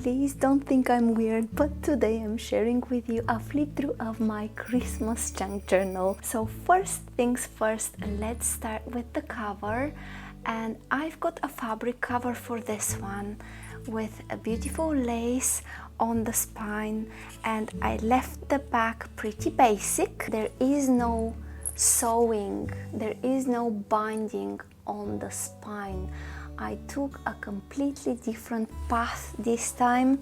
please don't think I'm weird, but today I'm sharing with you a flip through of my Christmas junk journal. So first things first, let's start with the cover. And I've got a fabric cover for this one with a beautiful lace on the spine, and I left the back pretty basic. There is no sewing, there is no binding on the spine. I took a completely different path this time,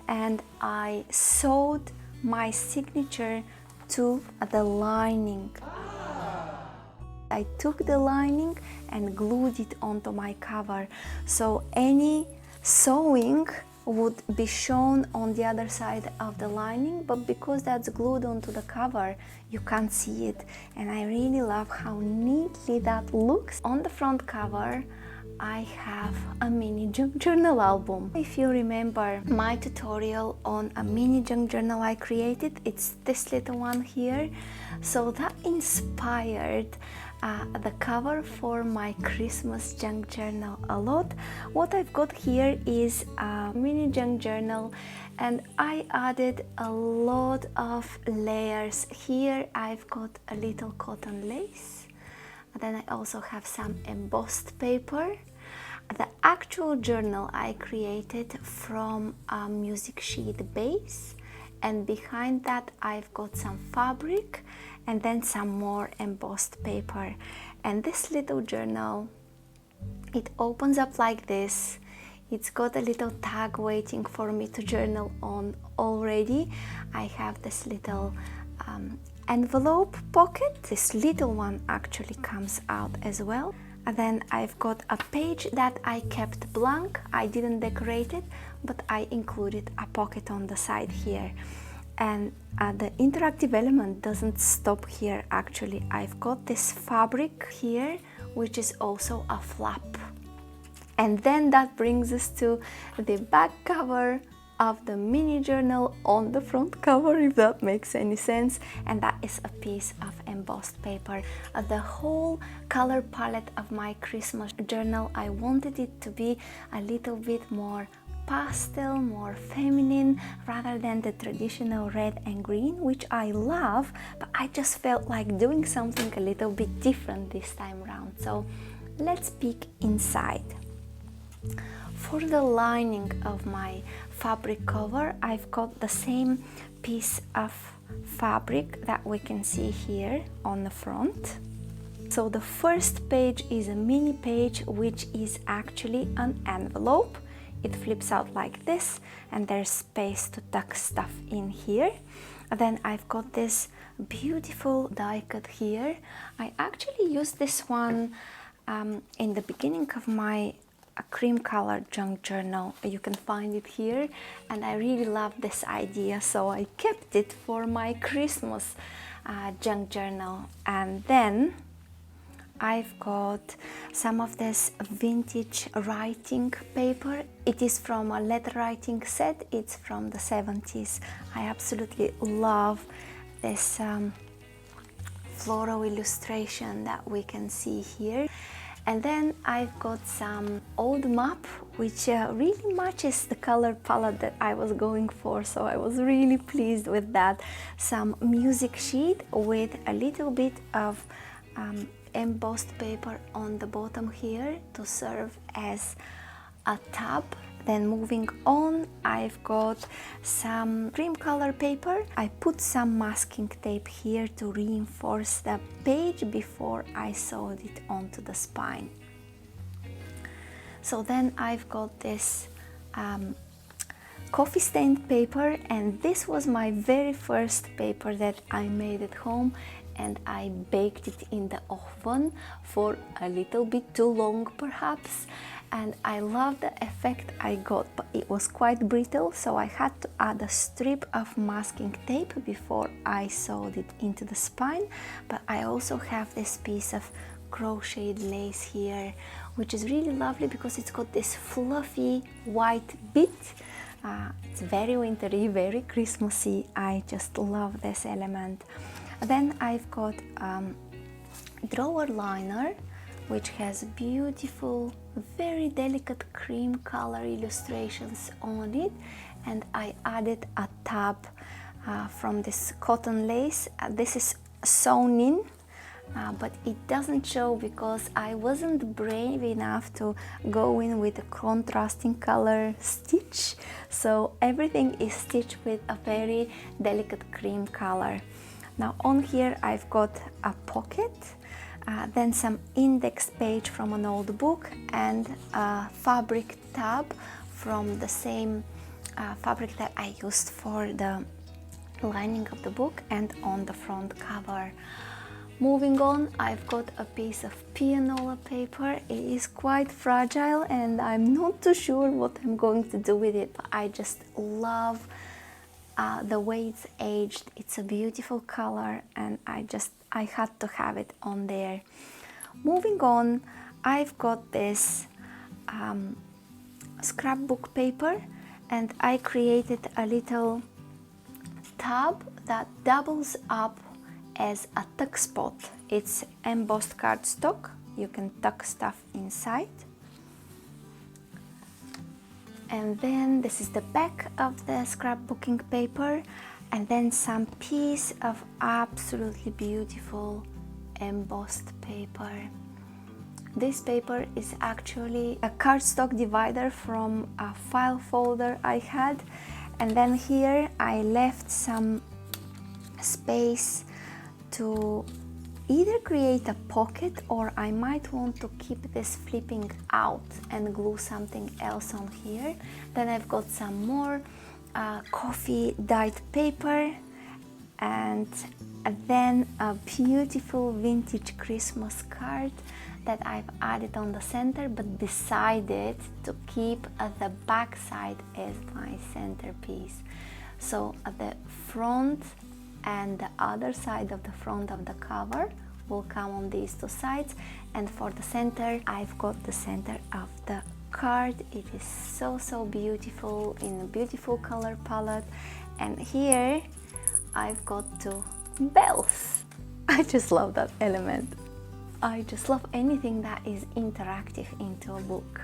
and I sewed my signature to the lining. I took the lining and glued it onto my cover, so any sewing would be shown on the other side of the lining, but because that's glued onto the cover, you can't see it. And I really love how neatly that looks. On the front cover, I have a mini junk journal album. If you remember my tutorial on a mini junk journal I created, it's this little one here. So that inspired the cover for my Christmas junk journal a lot. What I've got here is a mini junk journal, and I added a lot of layers. Here I've got a little cotton lace, and then I also have some embossed paper. The actual journal I created from a music sheet base, and behind that I've got some fabric and then some more embossed paper. And this little journal, it opens up like this. It's got a little tag waiting for me to journal on already. I have this little envelope pocket. This little one actually comes out as well. And then I've got a page that I kept blank. I didn't decorate it, but I included a pocket on the side here. And the interactive element doesn't stop here actually. I've got this fabric here, which is also a flap. And then that brings us to the back cover of the mini journal on the front cover, if that makes any sense, and that is a piece of embossed paper. The whole color palette of my Christmas journal, I wanted it to be a little bit more pastel, more feminine, rather than the traditional red and green, which I love, but I just felt like doing something a little bit different this time around. So let's peek inside. For the lining of my fabric cover, I've got the same piece of fabric that we can see here on the front. So the first page is a mini page, which is actually an envelope. It flips out like this, and there's space to tuck stuff in here. Then I've got this beautiful die cut here. I actually used this one in the beginning of my cream color junk journal. You can find it here, and I really love this idea, so I kept it for my Christmas junk journal. And then I've got some of this vintage writing paper. It is from a letter writing set. It's from the 70s. I absolutely love this floral illustration that we can see here. And then I've got some old map, which really matches the color palette that I was going for, so I was really pleased with that. Some music sheet with a little bit of embossed paper on the bottom here to serve as a tab. Then moving on, I've got some cream color paper. I put some masking tape here to reinforce the page before I sewed it onto the spine. So then I've got this coffee stained paper, and this was my very first paper that I made at home, and I baked it in the oven for a little bit too long perhaps, and I love the effect I got, but it was quite brittle, so I had to add a strip of masking tape before I sewed it into the spine. But I also have this piece of crocheted lace here, which is really lovely because it's got this fluffy white bit. It's very wintry, very Christmassy. I just love this element. Then I've got drawer liner which has beautiful, very delicate cream color illustrations on it, and I added a tab from this cotton lace. This is sewn in, but it doesn't show because I wasn't brave enough to go in with a contrasting color stitch, so everything is stitched with a very delicate cream color. Now on here I've got a pocket, then some index page from an old book, and a fabric tab from the same fabric that I used for the lining of the book and on the front cover. Moving on, I've got a piece of pianola paper. It is quite fragile and I'm not too sure what I'm going to do with it, but I just love the way it's aged. It's a beautiful color and I had to have it on there. Moving on, I've got this scrapbook paper, and I created a little tab that doubles up as a tuck spot. It's embossed cardstock. You can tuck stuff inside. And then this is the back of the scrapbooking paper, and then some piece of absolutely beautiful embossed paper. This paper is actually a cardstock divider from a file folder I had, and then here I left some space to either create a pocket, or I might want to keep this flipping out and glue something else on here. Then I've got some more coffee dyed paper, and then a beautiful vintage Christmas card that I've added on the center, but decided to keep the back side as my centerpiece. So at the front and the other side of the front of the cover will come on these two sides, and for the center I've got the center of the card. It is so beautiful in a beautiful color palette, and here I've got two bells. I just love that element. I just love anything that is interactive into a book.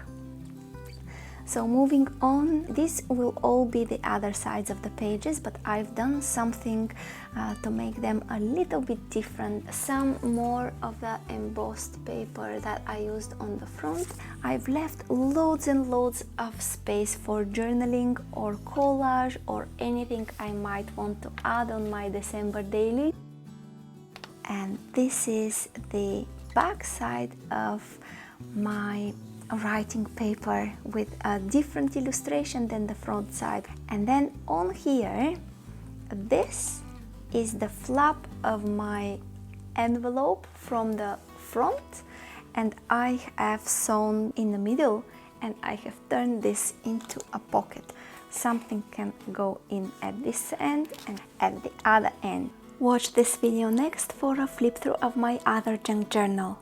So moving on, this will all be the other sides of the pages, but I've done something to make them a little bit different. Some more of the embossed paper that I used on the front. I've left loads and loads of space for journaling or collage or anything I might want to add on my December daily. And this is the back side of my writing paper with a different illustration than the front side. And then on here, this is the flap of my envelope from the front, and I have sewn in the middle, and I have turned this into a pocket. Something can go in at this end and at the other end. Watch this video next for a flip through of my other junk journal.